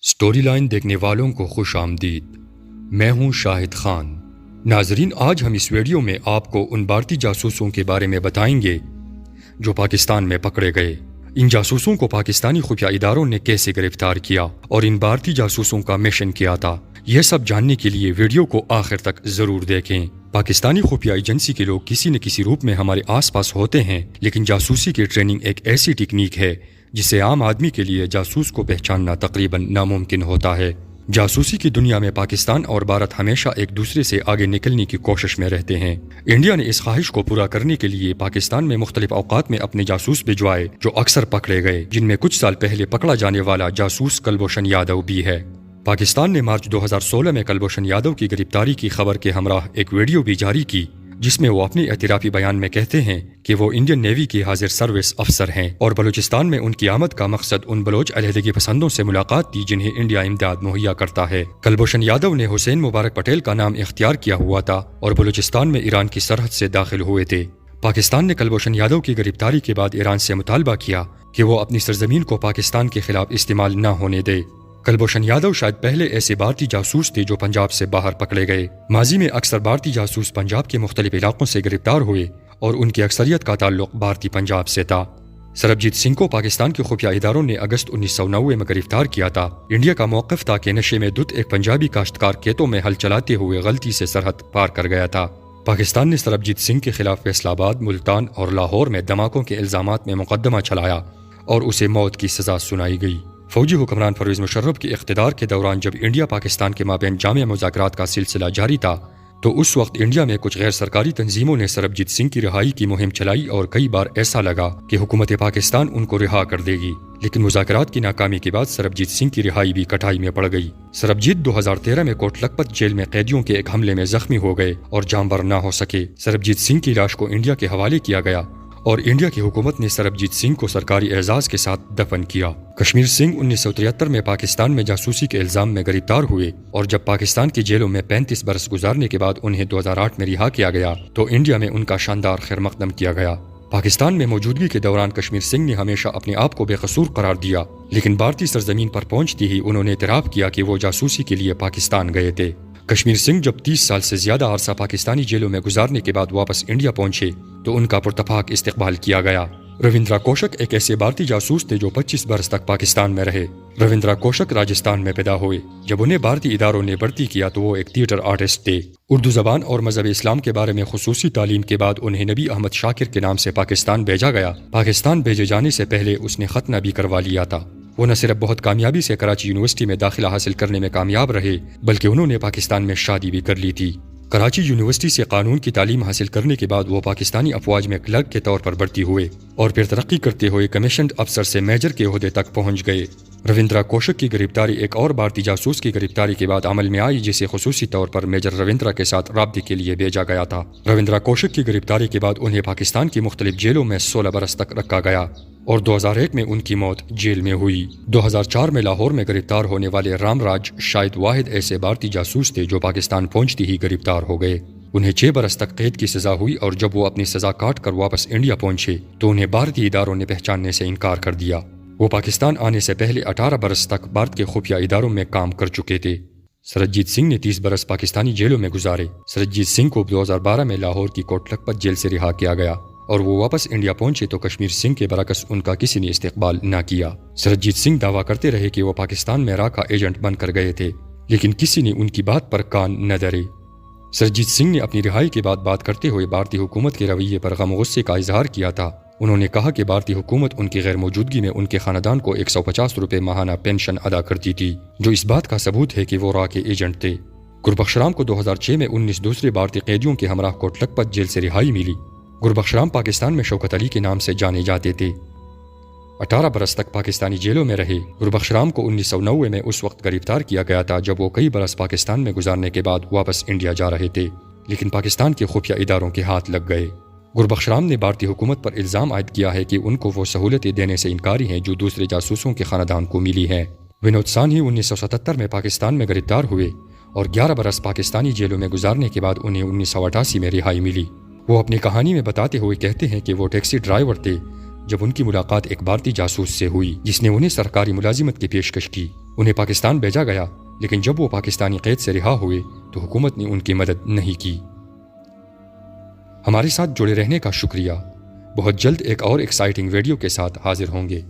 Story line دیکھنے والوں کو خوش آمدید۔ میں ہوں شاہد خان۔ ناظرین، آج ہم اس ویڈیو میں آپ کو ان بھارتی جاسوسوں کے بارے میں بتائیں گے جو پاکستان میں پکڑے گئے۔ ان جاسوسوں کو پاکستانی خفیہ اداروں نے کیسے گرفتار کیا اور ان بھارتی جاسوسوں کا مشن کیا تھا، یہ سب جاننے کے لیے ویڈیو کو آخر تک ضرور دیکھیں۔ پاکستانی خفیہ ایجنسی کے لوگ کسی نہ کسی روپ میں ہمارے آس پاس ہوتے ہیں، لیکن جاسوسی کی ٹریننگ ایک ایسی ٹیکنیک ہے جسے عام آدمی کے لیے جاسوس کو پہچاننا تقریباً ناممکن ہوتا ہے۔ جاسوسی کی دنیا میں پاکستان اور بھارت ہمیشہ ایک دوسرے سے آگے نکلنے کی کوشش میں رہتے ہیں۔ انڈیا نے اس خواہش کو پورا کرنے کے لیے پاکستان میں مختلف اوقات میں اپنے جاسوس بھجوائے جو اکثر پکڑے گئے، جن میں کچھ سال پہلے پکڑا جانے والا جاسوس کلبھوشن یادو بھی ہے۔ پاکستان نے مارچ 2016 میں کلبھوشن یادو کی گرفتاری کی خبر کے ہمراہ ایک ویڈیو بھی جاری کی، جس میں وہ اپنے اعترافی بیان میں کہتے ہیں کہ وہ انڈین نیوی کے حاضر سروس افسر ہیں اور بلوچستان میں ان کی آمد کا مقصد ان بلوچ علیحدگی پسندوں سے ملاقات تھی جنہیں انڈیا امداد مہیا کرتا ہے۔ کلبھوشن یادو نے حسین مبارک پٹیل کا نام اختیار کیا ہوا تھا اور بلوچستان میں ایران کی سرحد سے داخل ہوئے تھے۔ پاکستان نے کلبھوشن یادو کی گرفتاری کے بعد ایران سے مطالبہ کیا کہ وہ اپنی سرزمین کو پاکستان کے خلاف استعمال نہ ہونے دے۔ کلبھوشن یادو شاید پہلے ایسے بھارتی جاسوس تھے جو پنجاب سے باہر پکڑے گئے۔ ماضی میں اکثر بھارتی جاسوس پنجاب کے مختلف علاقوں سے گرفتار ہوئے اور ان کی اکثریت کا تعلق بھارتی پنجاب سے تھا۔ سربجیت سنگھ کو پاکستان کے خفیہ اداروں نے اگست 1990 میں گرفتار کیا تھا۔ انڈیا کا موقف تھا کہ نشے میں دھت ایک پنجابی کاشتکار کھیتوں میں ہل چلاتے ہوئے غلطی سے سرحد پار کر گیا تھا۔ پاکستان نے سربجیت سنگھ کے خلاف فیصل آباد، ملتان اور لاہور میں دھماکوں کے الزامات میں مقدمہ چلایا اور اسے موت کی سزا سنائی گئی۔ فوجی حکمران پرویز مشرف کے اقتدار کے دوران جب انڈیا پاکستان کے مابین جامع مذاکرات کا سلسلہ جاری تھا تو اس وقت انڈیا میں کچھ غیر سرکاری تنظیموں نے سربجیت سنگھ کی رہائی کی مہم چلائی اور کئی بار ایسا لگا کہ حکومت پاکستان ان کو رہا کر دے گی، لیکن مذاکرات کی ناکامی کے بعد سربجیت سنگھ کی رہائی بھی کٹائی میں پڑ گئی۔ سربجیت 2013 میں کوٹ لکھپت جیل میں قیدیوں کے ایک حملے میں زخمی ہو گئے اور جانبر نہ ہو سکے۔ سربجیت سنگھ کی لاش کو انڈیا کے حوالے کیا گیا اور انڈیا کی حکومت نے سربجیت سنگھ کو سرکاری اعزاز کے ساتھ دفن کیا۔ کشمیر سنگھ 1973 میں پاکستان میں جاسوسی کے الزام میں گرفتار ہوئے اور جب پاکستان کی جیلوں میں 35 برس گزارنے کے بعد انہیں 2008 میں رہا کیا گیا تو انڈیا میں ان کا شاندار خیر مقدم کیا گیا۔ پاکستان میں موجودگی کے دوران کشمیر سنگھ نے ہمیشہ اپنے آپ کو بے قصور قرار دیا، لیکن بھارتی سرزمین پر پہنچتی ہی انہوں نے اعتراف کیا کہ وہ جاسوسی کے لیے پاکستان گئے تھے۔ کشمیر سنگھ جب 30 سال سے زیادہ عرصہ پاکستانی جیلوں میں گزارنے کے بعد واپس انڈیا پہنچے تو ان کا پرتپاک استقبال کیا گیا۔ رویندرا کوشک ایک ایسے بھارتی جاسوس تھے جو 25 برس تک پاکستان میں رہے۔ رویندرا کوشک راجستھان میں پیدا ہوئے۔ جب انہیں بھارتی اداروں نے بھرتی کیا تو وہ ایک تھیٹر آرٹسٹ تھے۔ اردو زبان اور مذہب اسلام کے بارے میں خصوصی تعلیم کے بعد انہیں نبی احمد شاکر کے نام سے پاکستان بھیجا گیا۔ پاکستان بھیجے جانے سے پہلے اس نے ختنہ بھی کروا لیا تھا۔ وہ نہ صرف بہت کامیابی سے کراچی یونیورسٹی میں داخلہ حاصل کرنے میں کامیاب رہے بلکہ انہوں نے پاکستان میں شادی بھی کر لی تھی۔ کراچی یونیورسٹی سے قانون کی تعلیم حاصل کرنے کے بعد وہ پاکستانی افواج میں کلرک کے طور پر بھرتی ہوئے اور پھر ترقی کرتے ہوئے کمیشنڈ افسر سے میجر کے عہدے تک پہنچ گئے۔ رویندرا کوشک کی گرفتاری ایک اور بھارتی جاسوس کی گرفتاری کے بعد عمل میں آئی جسے خصوصی طور پر میجر رویندرا کے ساتھ رابطے کے لیے بھیجا گیا تھا۔ رویندرا کوشک کی گرفتاری کے بعد انہیں پاکستان کی مختلف جیلوں میں 16 برس تک رکھا گیا اور 2001 میں ان کی موت جیل میں ہوئی۔ 2004 میں لاہور میں گرفتار ہونے والے رام راج شاید واحد ایسے بھارتی جاسوس تھے جو پاکستان پہنچتے ہی گرفتار ہو گئے۔ انہیں 6 برس تک قید کی سزا ہوئی اور جب وہ اپنی سزا کاٹ کر واپس انڈیا پہنچے تو انہیں بھارتی اداروں نے پہچاننے سے انکار کر دیا۔ وہ پاکستان آنے سے پہلے 18 برس تک بھارت کے خفیہ اداروں میں کام کر چکے تھے۔ سربجیت سنگھ نے 30 برس پاکستانی جیلوں میں گزارے۔ سربجیت سنگھ کو 2012 میں لاہور کی کوٹ لکھپت جیل سے رہا کیا گیا اور وہ واپس انڈیا پہنچے تو کشمیر سنگھ کے برعکس ان کا کسی نے استقبال نہ کیا۔ سربجیت سنگھ دعویٰ کرتے رہے کہ وہ پاکستان میں را کا ایجنٹ بن کر گئے تھے، لیکن کسی نے ان کی بات پر کان نہ دھرے۔ سربجیت سنگھ نے اپنی رہائی کے بعد بات کرتے ہوئے بھارتی حکومت کے رویے پر غم و غصے کا اظہار کیا تھا۔ انہوں نے کہا کہ بھارتی حکومت ان کی غیر موجودگی میں ان کے خاندان کو 150 روپے ماہانہ پینشن ادا کرتی تھی، جو اس بات کا ثبوت ہے کہ وہ را کے ایجنٹ تھے۔ گربخش رام کو 2006 میں 19 دوسرے بھارتی قیدیوں کے ہمراہ کوٹ لکھپت جیل سے رہائی ملی۔ گربخش رام پاکستان میں شوکت علی کے نام سے جانے جاتے تھے۔ 18 برس تک پاکستانی جیلوں میں رہے۔ گربخش رام کو 1990 میں اس وقت گرفتار کیا گیا تھا جب وہ کئی برس پاکستان میں گزارنے کے بعد واپس انڈیا جا رہے تھے، لیکن پاکستان کے خفیہ اداروں کے ہاتھ لگ گئے۔ گربخش رام نے بھارتی حکومت پر الزام عائد کیا ہے کہ ان کو وہ سہولتیں دینے سے انکاری ہیں جو دوسرے جاسوسوں کے خاندان کو ملی ہیں۔ ونود سانحی 1977 میں پاکستان میں گرفتار ہوئے اور 11 برس پاکستانی جیلوں میں گزارنے کے بعد انہیں 1988 میں رہائی ملی۔ وہ اپنی کہانی میں بتاتے ہوئے کہتے ہیں کہ وہ ٹیکسی ڈرائیور تھے جب ان کی ملاقات ایک بھارتی جاسوس سے ہوئی جس نے انہیں سرکاری ملازمت کی پیشکش کی، انہیں پاکستان بھیجا گیا، لیکن جب وہ پاکستانی قید سے رہا ہوئے تو حکومت نے ان کی مدد نہیں کی۔ ہمارے ساتھ جڑے رہنے کا شکریہ۔ بہت جلد ایک اور ایکسائٹنگ ویڈیو کے ساتھ حاضر ہوں گے۔